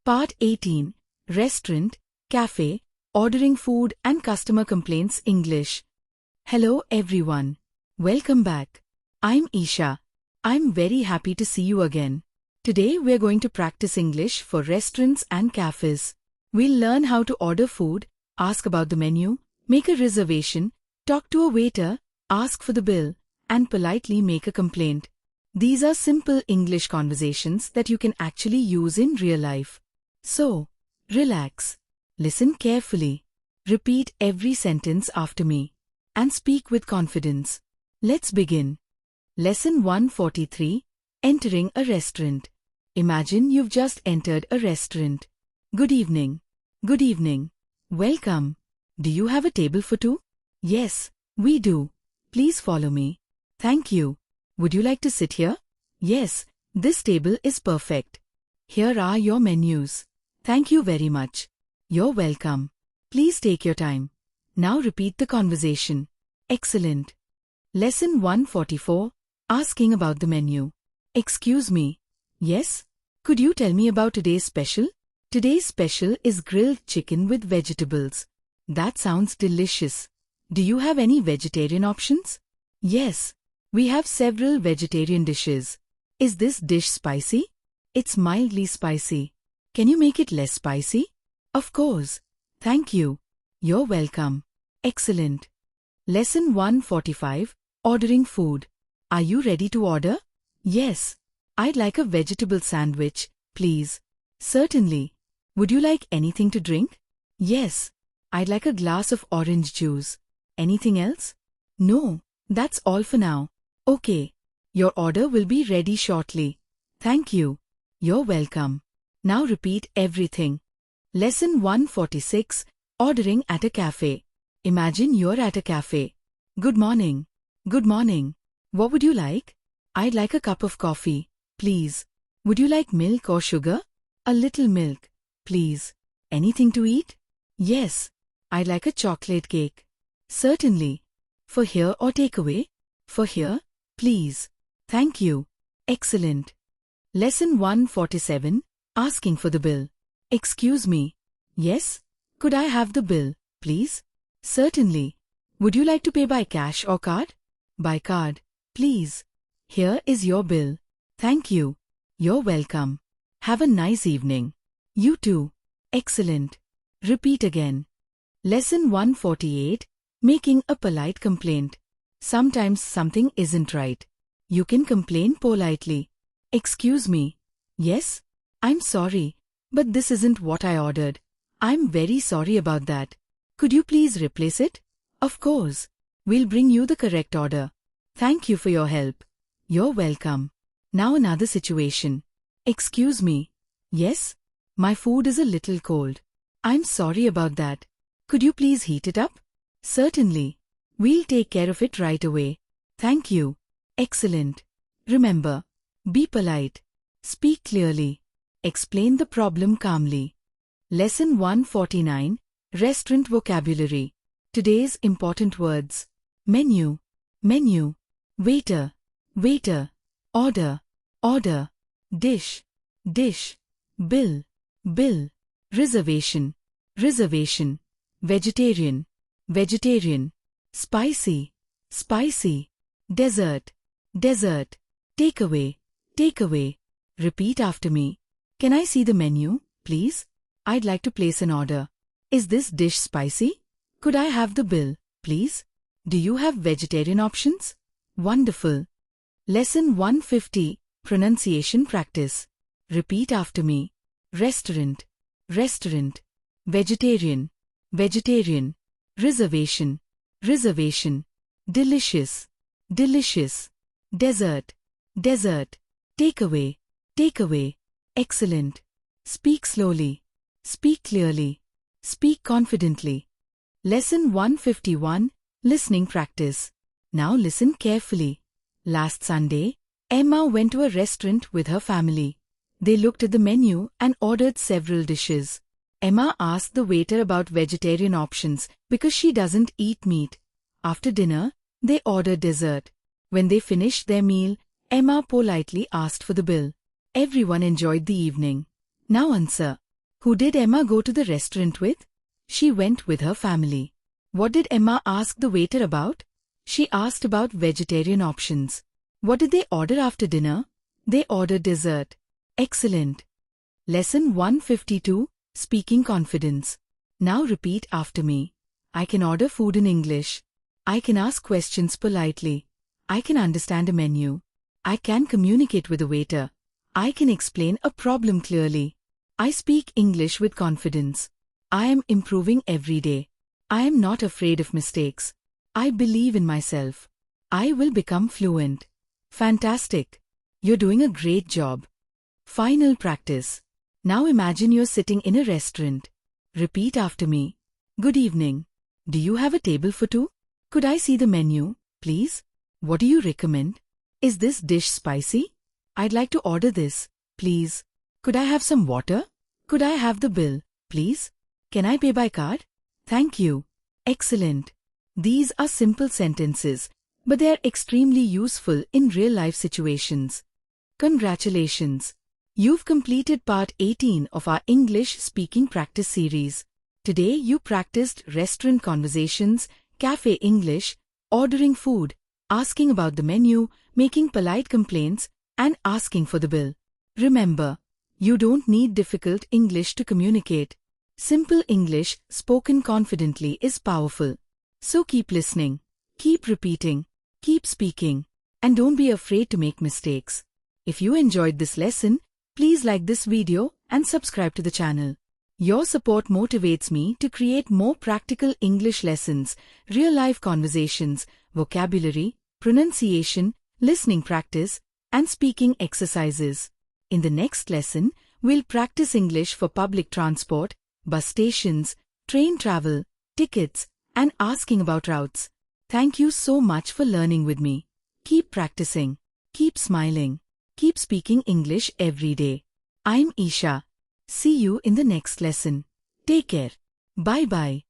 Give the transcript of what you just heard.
Part 18. Restaurant, Cafe, Ordering Food and Customer Complaints English. Hello everyone. Welcome back. I'm Isha. I'm very happy to see you again. Today we're going to practice English for restaurants and cafes. We'll learn how to order food, ask about the menu, make a reservation, talk to a waiter, ask for the bill, and politely make a complaint. These are simple English conversations that you can actually use in real life. So, relax, listen carefully, repeat every sentence after me, and speak with confidence. Let's begin. Lesson 143, Entering a Restaurant. Imagine you've just entered a restaurant. Good evening. Good evening. Welcome. Do you have a table for two? Yes, we do. Please follow me. Thank you. Would you like to sit here? Yes, this table is perfect. Here are your menus. Thank you very much. You're welcome. Please take your time. Now repeat the conversation. Excellent. Lesson 144, Asking about the menu. Excuse me. Yes? Could you tell me about today's special? Today's special is grilled chicken with vegetables. That sounds delicious. Do you have any vegetarian options? Yes. We have several vegetarian dishes. Is this dish spicy? It's mildly spicy. Can you make it less spicy? Of course. Thank you. You're welcome. Excellent. Lesson 145, Ordering Food. Are you ready to order? Yes. I'd like a vegetable sandwich, please. Certainly. Would you like anything to drink? Yes. I'd like a glass of orange juice. Anything else? No. That's all for now. Okay. Your order will be ready shortly. Thank you. You're welcome. Now repeat everything. Lesson 146, Ordering at a Cafe. Imagine you're at a cafe. Good morning. Good morning. What would you like? I'd like a cup of coffee, please. Would you like milk or sugar? A little milk, please. Anything to eat? Yes. I'd like a chocolate cake. Certainly. For here or takeaway? For here, please. Thank you. Excellent. Lesson 147, Asking for the bill. Excuse me. Yes? Could I have the bill, please? Certainly. Would you like to pay by cash or card? By card, please. Here is your bill. Thank you. You're welcome. Have a nice evening. You too. Excellent. Repeat again. Lesson 148, Making a polite complaint. Sometimes something isn't right. You can complain politely. Excuse me. Yes? I'm sorry, but this isn't what I ordered. I'm very sorry about that. Could you please replace it? Of course. We'll bring you the correct order. Thank you for your help. You're welcome. Now another situation. Excuse me. Yes? My food is a little cold. I'm sorry about that. Could you please heat it up? Certainly. We'll take care of it right away. Thank you. Excellent. Remember, be polite. Speak clearly. Explain the problem calmly. Lesson 149, Restaurant Vocabulary. Today's important words. Menu, menu. Waiter, waiter. Order, order. Dish, dish. Bill, bill. Reservation, reservation. Vegetarian, vegetarian. Spicy, spicy. Dessert, dessert. Takeaway, takeaway. Repeat after me. Can I see the menu, please? I'd like to place an order. Is this dish spicy? Could I have the bill, please? Do you have vegetarian options? Wonderful. Lesson 150, Pronunciation Practice. Repeat after me. Restaurant, restaurant. Vegetarian, vegetarian. Reservation, reservation. Delicious, delicious. Dessert, dessert. Takeaway, takeaway. Excellent. Speak slowly. Speak clearly. Speak confidently. Lesson 151, Listening Practice. Now listen carefully. Last Sunday, Emma went to a restaurant with her family. They looked at the menu and ordered several dishes. Emma asked the waiter about vegetarian options because she doesn't eat meat. After dinner, They ordered dessert. When they finished their meal, Emma politely asked for the bill. Everyone enjoyed the evening. Now answer. Who did Emma go to the restaurant with? She went with her family. What did Emma ask the waiter about? She asked about vegetarian options. What did they order after dinner? They ordered dessert. Excellent. Lesson 152, Speaking Confidence. Now repeat after me. I can order food in English. I can ask questions politely. I can understand a menu. I can communicate with a waiter. I can explain a problem clearly. I speak English with confidence. I am improving every day. I am not afraid of mistakes. I believe in myself. I will become fluent. Fantastic. You're doing a great job. Final practice. Now imagine you're sitting in a restaurant. Repeat after me. Good evening. Do you have a table for two? Could I see the menu, please? What do you recommend? Is this dish spicy? I'd like to order this, please. Could I have some water? Could I have the bill, please? Can I pay by card? Thank you. Excellent. These are simple sentences, but they are extremely useful in real-life situations. Congratulations! You've completed part 18 of our English speaking practice series. Today you practiced restaurant conversations, cafe English, ordering food, asking about the menu, making polite complaints, and asking for the bill. Remember, you don't need difficult English to communicate. Simple English spoken confidently is powerful. So keep listening, keep repeating, keep speaking, and don't be afraid to make mistakes. If you enjoyed this lesson, please like this video and subscribe to the channel. Your support motivates me to create more practical English lessons, real-life conversations, vocabulary, pronunciation, listening practice, and speaking exercises. In the next lesson, we'll practice English for public transport, bus stations, train travel, tickets, and asking about routes. Thank you so much for learning with me. Keep practicing, keep smiling, keep speaking English every day. I'm Isha. See you in the next lesson. Take care. Bye-bye.